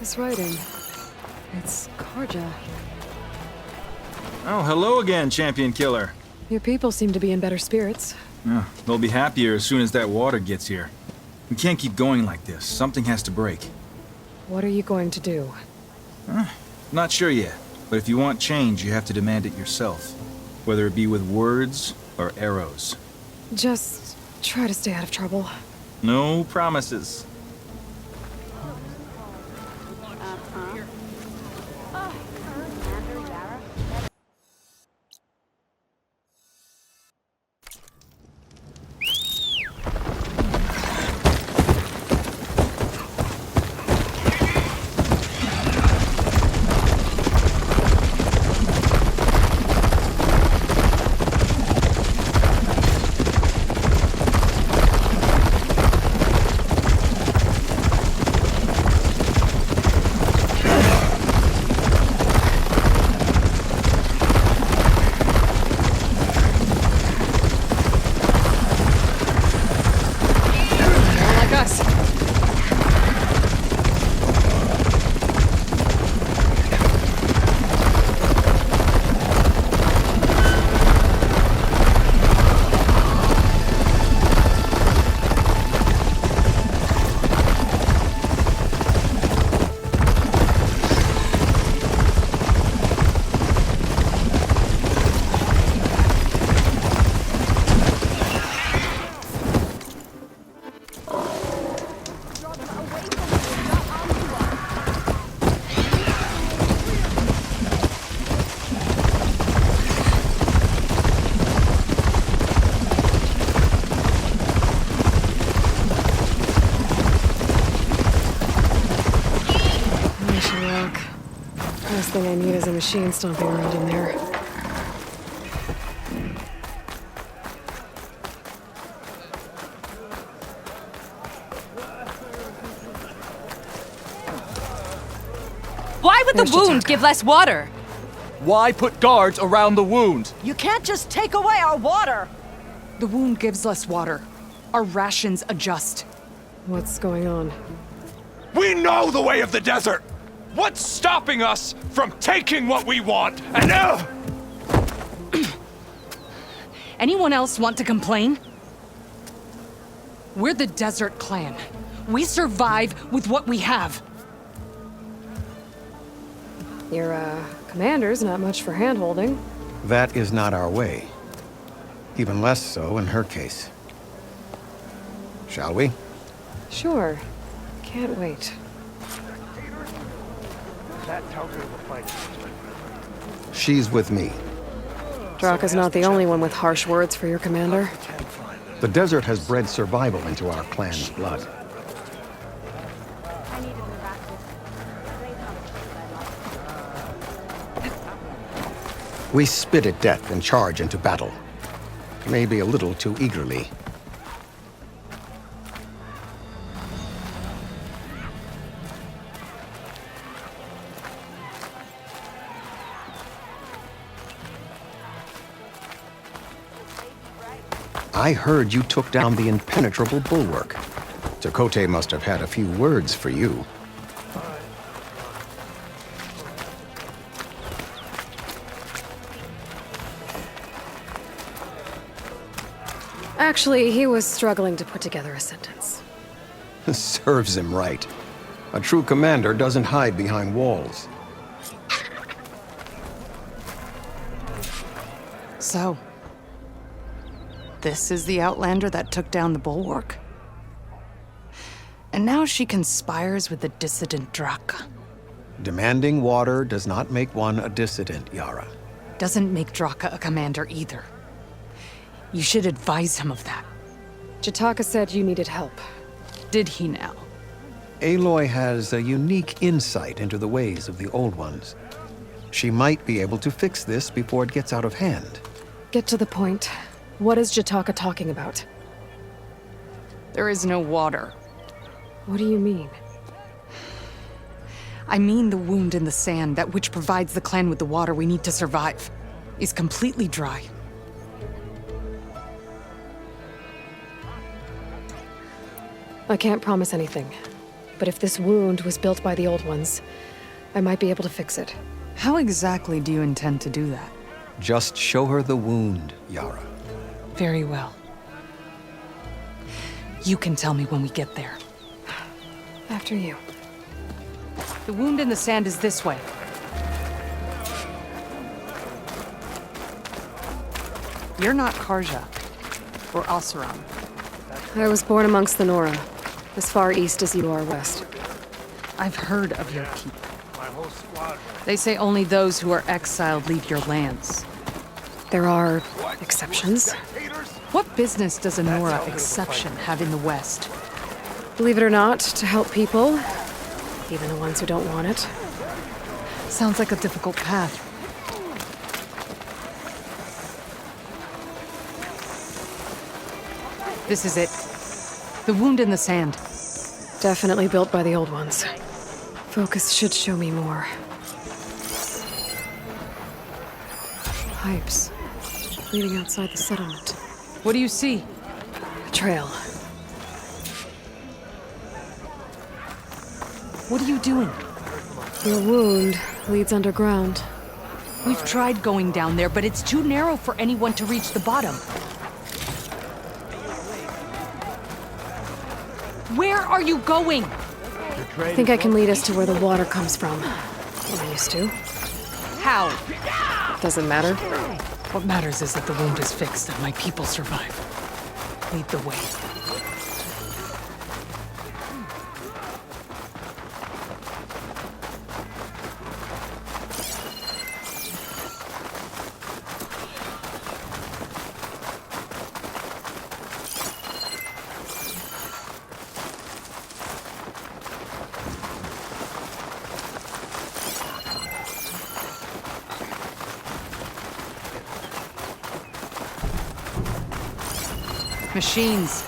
This writing. It's Karja. Oh, hello again, Champion Killer. Your people seem to be in better spirits. Oh, they'll be happier as soon as that water gets here. We can't keep going like this. Something has to break. What are you going to do? Not sure yet, but if you want change, you have to demand it yourself. Whether it be with words or arrows. Just try to stay out of trouble. No promises. Last thing I need is a machine stomping around in there. Why would the wound give less water? Why put guards around the wound? You can't just take away our water! The wound gives less water. Our rations adjust. What's going on? We know the way of the desert! What's stopping us from taking what we want? And Anyone else want to complain? We're the Desert Clan. We survive with what we have. Your, commander's not much for hand-holding. That is not our way. Even less so in her case. Shall we? Sure. Can't wait. She's with me. Draka's not the only one with harsh words for your commander. The desert has bred survival into our clan's blood. We spit at death and charge into battle. Maybe a little too eagerly. I heard you took down the impenetrable bulwark. Takote must have had a few words for you. Actually, he was struggling to put together a sentence. Serves him right. A true commander doesn't hide behind walls. So, this is the Outlander that took down the bulwark? And now she conspires with the dissident Draka. Demanding water does not make one a dissident, Yara. Doesn't make Draka a commander either. You should advise him of that. Jataka said you needed help. Did he now? Aloy has a unique insight into the ways of the Old Ones. She might be able to fix this before it gets out of hand. Get to the point. What is Jataka talking about? There is no water. What do you mean? I mean the wound in the sand, that which provides the clan with the water we need to survive, is completely dry. I can't promise anything. But if this wound was built by the old ones, I might be able to fix it. How exactly do you intend to do that? Just show her the wound, Yara. Very well. You can tell me when we get there. After you. The wound in the sand is this way. You're not Karja, or Asuran. I was born amongst the Nora, as far east as you are west. I've heard of your keep. They say only those who are exiled leave your lands. There are exceptions. What business does a Nora exception have in the West? Believe it or not, to help people, even the ones who don't want it. Sounds like a difficult path. This is it. The wound in the sand. Definitely built by the old ones. Focus should show me more. Pipes leading outside the settlement. What do you see? A trail. What are you doing? Your wound leads underground. We've tried going down there, but it's too narrow for anyone to reach the bottom. Where are you going? I think I can lead us to where the water comes from. Well, I used to. How? Doesn't matter. What matters is that the wound is fixed and my people survive. Lead the way. Machines.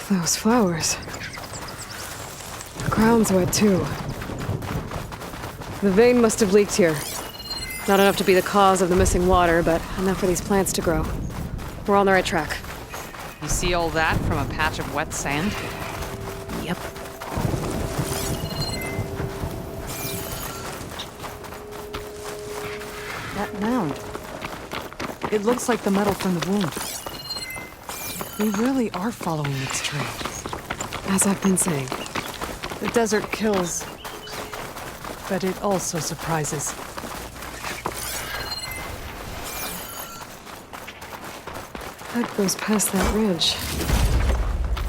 Those flowers. The ground's wet too. The vein must have leaked here. Not enough to be the cause of the missing water, but enough for these plants to grow. We're on the right track. You see all that from a patch of wet sand? Yep. That mound. It looks like the metal from the wound. We really are following its trail. As I've been saying. The desert kills, but it also surprises. That goes past that ridge.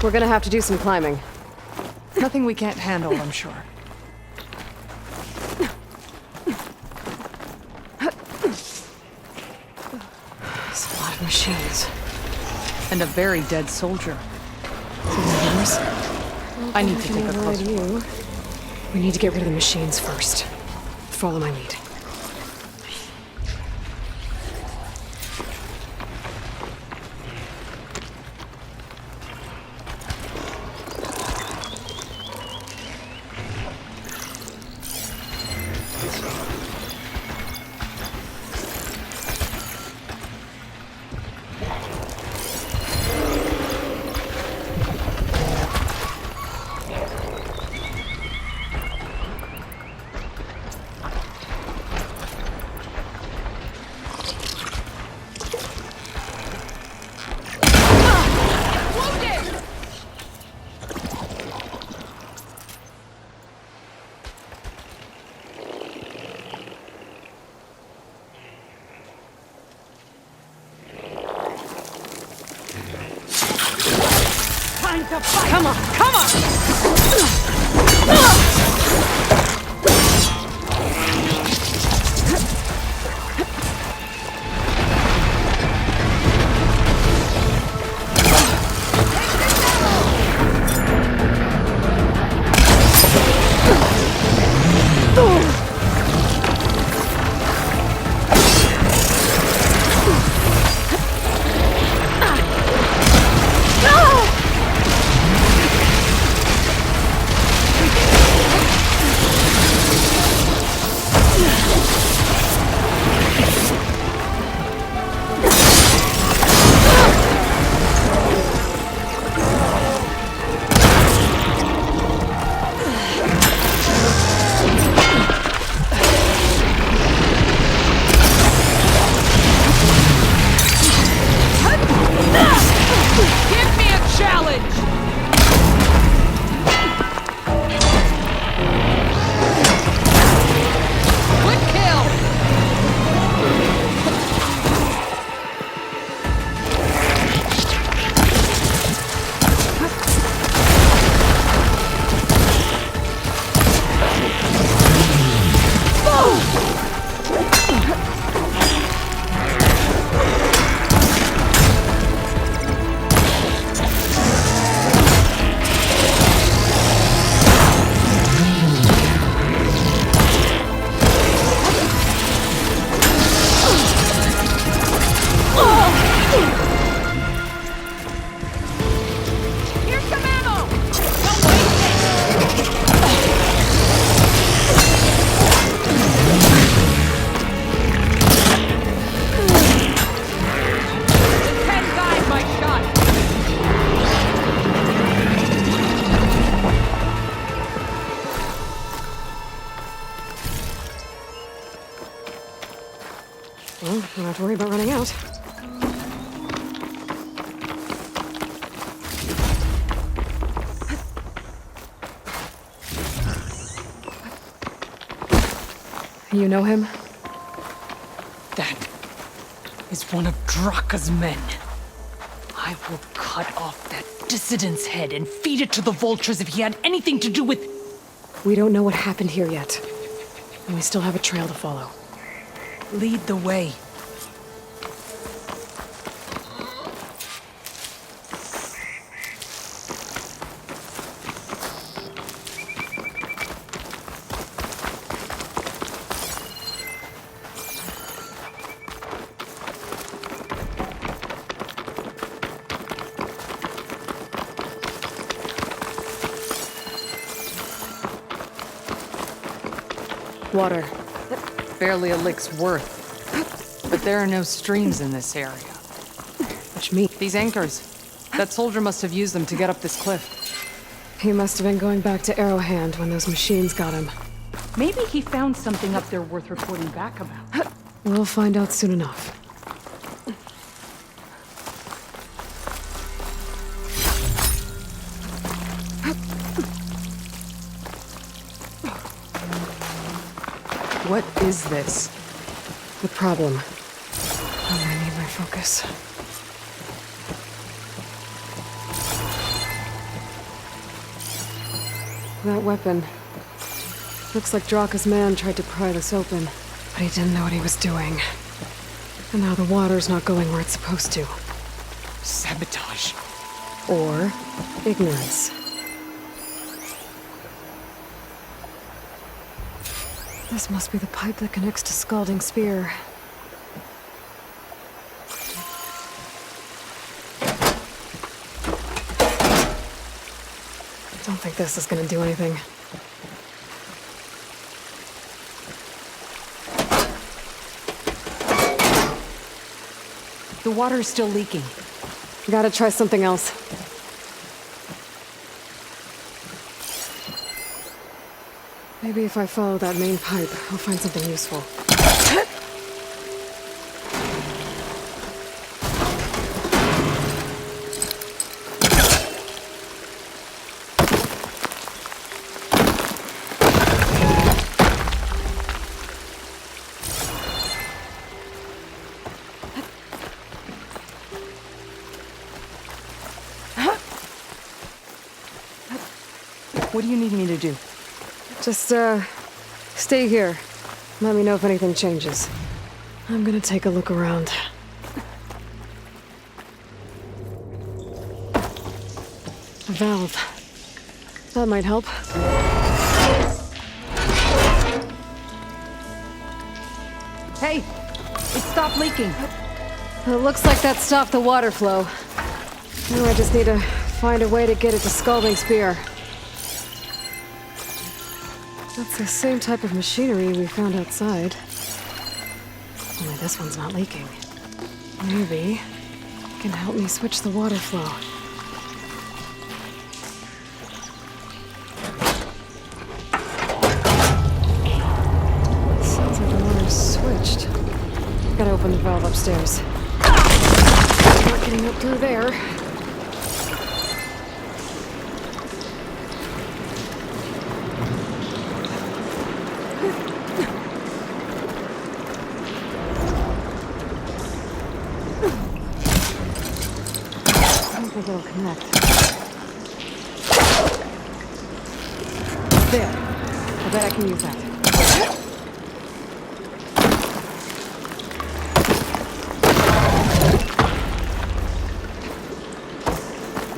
We're gonna have to do some climbing. Nothing we can't handle, I'm sure. There's a lot of machines. And a very dead soldier. I need to take a closer look. We need to get rid of the machines first. Follow my lead. Come on, come on! No! village! Good kill! Here's some ammo! Don't waste it! 10 guys my shot! Well, don't have to worry about running out. You know him? That is one of Draka's men. I will cut off that dissident's head and feed it to the vultures if he had anything to do with... We don't know what happened here yet. And we still have a trail to follow. Lead the way. Water. Barely a lick's worth. But there are no streams in this area. Which means These anchors. That soldier must have used them to get up this cliff. he must have been going back to Arrowhand when those machines got him. Maybe he found something up there worth reporting back about. We'll find out soon enough. What is this? The problem. Oh, I need my focus. That weapon. Looks like Draka's man tried to pry this open, but he didn't know what he was doing. And now the water's not going where it's supposed to. Sabotage. Or ignorance. This must be the pipe that connects to Scalding Spear. Don't think this is gonna do anything. The water is still leaking. Gotta try something else. Maybe if I follow that main pipe, I'll find something useful. What do you need me to do? Just, stay here. Let me know if anything changes. I'm gonna take a look around. A valve. That might help. Hey! It stopped leaking. It looks like that stopped the water flow. Now I just need to find a way to get it to Scalding Spear. That's the same type of machinery we found outside. Only this one's not leaking. Maybe it can help me switch the water flow. Sounds like the water's switched. Gotta open the valve upstairs. Not getting up through there. Connect. There. I bet I can use that.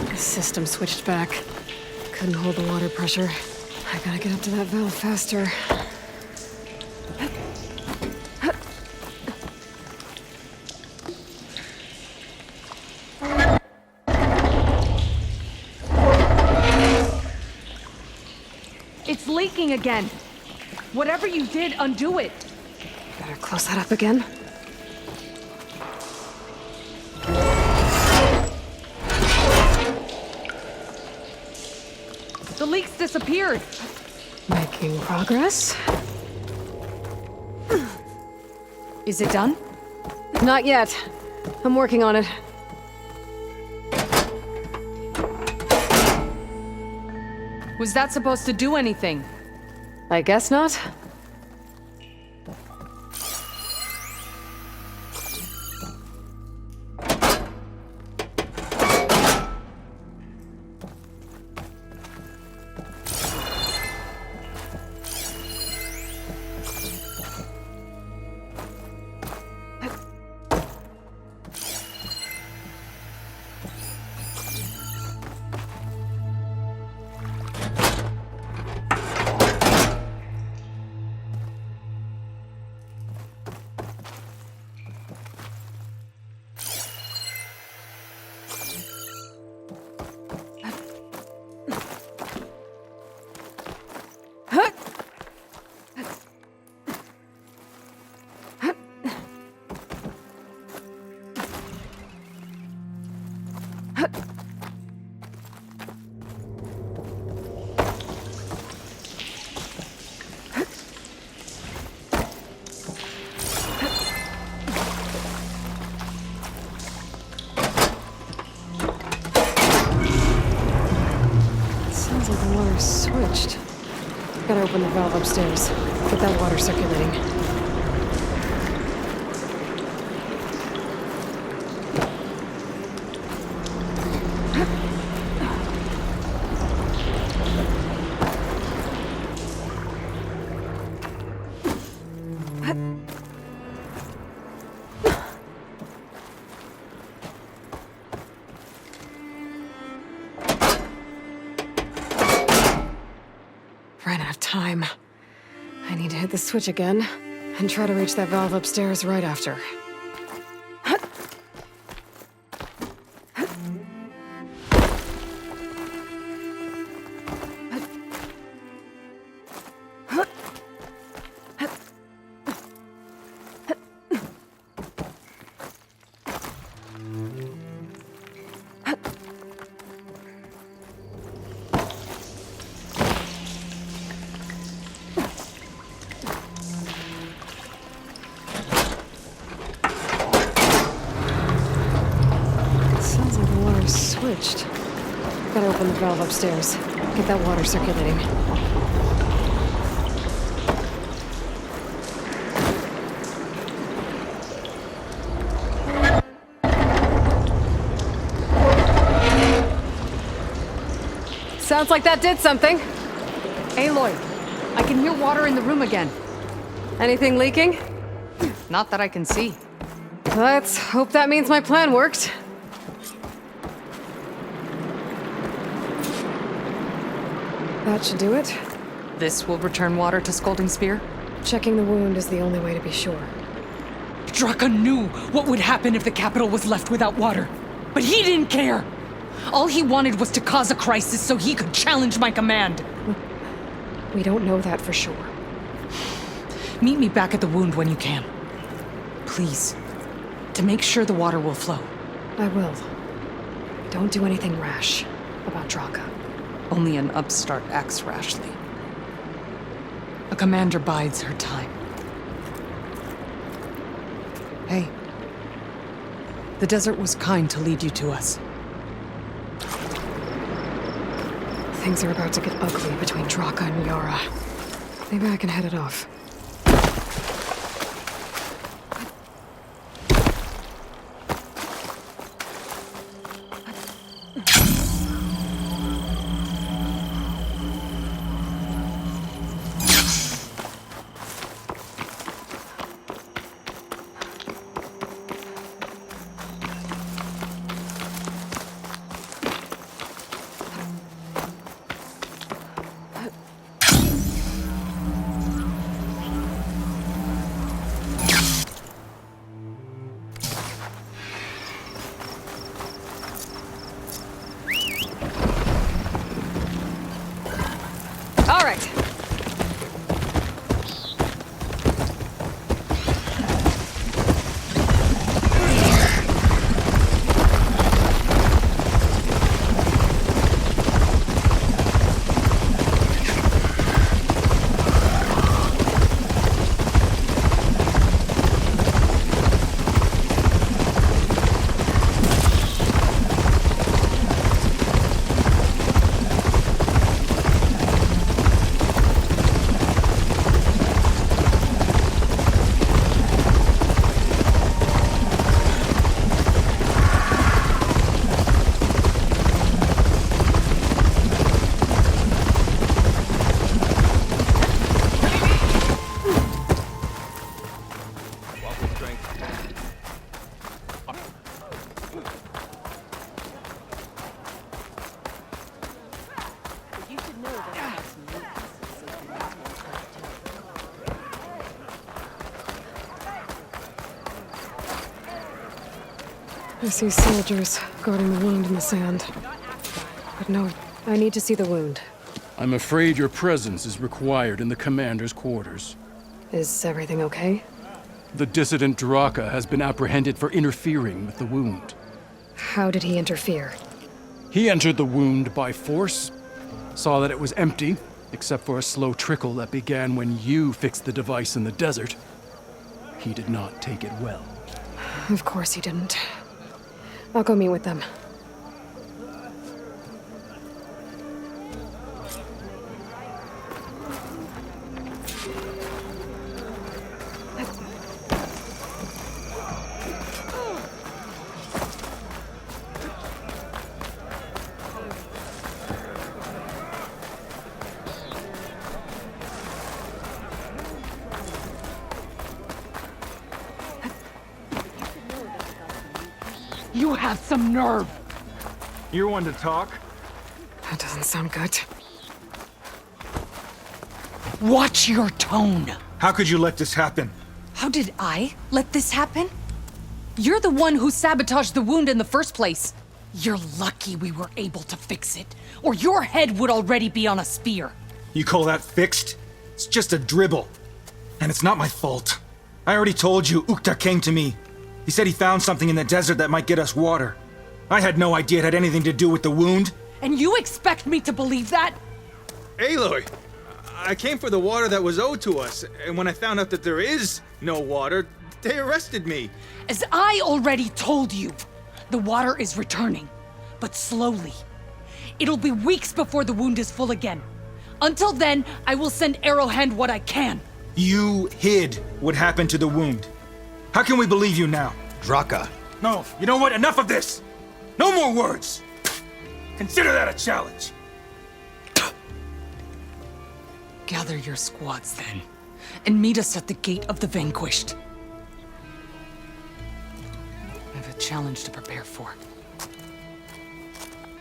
The system switched back. Couldn't hold the water pressure. I gotta get up to that valve faster. It's leaking again. Whatever you did, undo it. Better close that up again. The leaks disappeared. Making progress. Is it done? Not yet. I'm working on it. Was that supposed to do anything? I guess not. Sounds like the water's switched. Gotta open the valve upstairs. Get that water circulating. Ran out of time. I need to hit the switch again and try to reach that valve upstairs right after. Sounds like the water's switched. Gotta open the valve upstairs. Get that water circulating. Sounds like that did something. Aloy, I can hear water in the room again. Anything leaking? Not that I can see. Let's hope that means my plan worked. That should do it. This will return water to Scolding Spear? Checking the wound is the only way to be sure. Draka knew what would happen if the capital was left without water. But he didn't care! All he wanted was to cause a crisis so he could challenge my command. We don't know that for sure. Meet me back at the wound when you can. Please. To make sure the water will flow. I will. Don't do anything rash about Draka. Only an upstart acts rashly. A commander bides her time. Hey. The desert was kind to lead you to us. Things are about to get ugly between Draka and Yara. Maybe I can head it off. All right. I see soldiers guarding the wound in the sand. But no, I need to see the wound. I'm afraid your presence is required in the commander's quarters. Is everything okay? The dissident Draka has been apprehended for interfering with the wound. How did he interfere? He entered the wound by force, saw that it was empty, except for a slow trickle that began when you fixed the device in the desert. He did not take it well. Of course he didn't. I'll go meet with them. You have some nerve! You're one to talk. That doesn't sound good. Watch your tone! How could you let this happen? How did I let this happen? You're the one who sabotaged the wound in the first place. You're lucky we were able to fix it, or your head would already be on a spear. You call that fixed? It's just a dribble. And it's not my fault. I already told you, Ukta came to me. He said he found something in the desert that might get us water. I had no idea it had anything to do with the wound. And you expect me to believe that? Aloy, I came for the water that was owed to us, and when I found out that there is no water, they arrested me. As I already told you, the water is returning, but slowly. It'll be weeks before the wound is full again. Until then, I will send Arrowhand what I can. You hid what happened to the wound. How can we believe you now? Draka. No, you know what? Enough of this! No more words! Consider that a challenge! Gather your squads then, and meet us at the Gate of the Vanquished. I have a challenge to prepare for.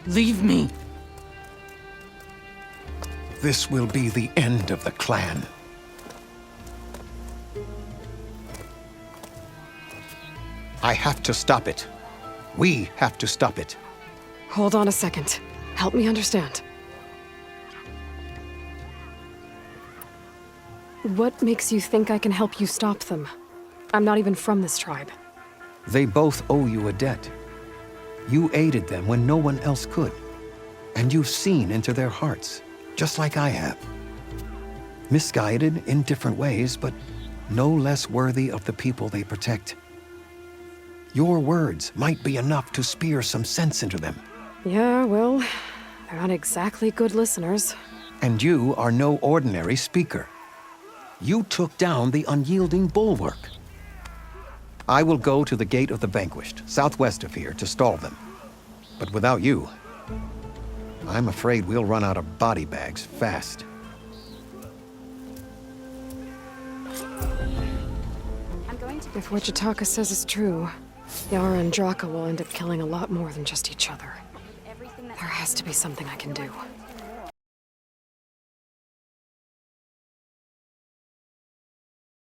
Leave me! This will be the end of the clan. I have to stop it. We have to stop it. Hold on a second. Help me understand. What makes you think I can help you stop them? I'm not even from this tribe. They both owe you a debt. You aided them when no one else could. And you've seen into their hearts, just like I have. Misguided in different ways, but no less worthy of the people they protect. Your words might be enough to spear some sense into them. Yeah, well, they're not exactly good listeners. And you are no ordinary speaker. You took down the unyielding bulwark. I will go to the Gate of the Vanquished, southwest of here, to stall them. But without you, I'm afraid we'll run out of body bags fast. If what Jataka says is true, Yara and Draka will end up killing a lot more than just each other. There has to be something I can do.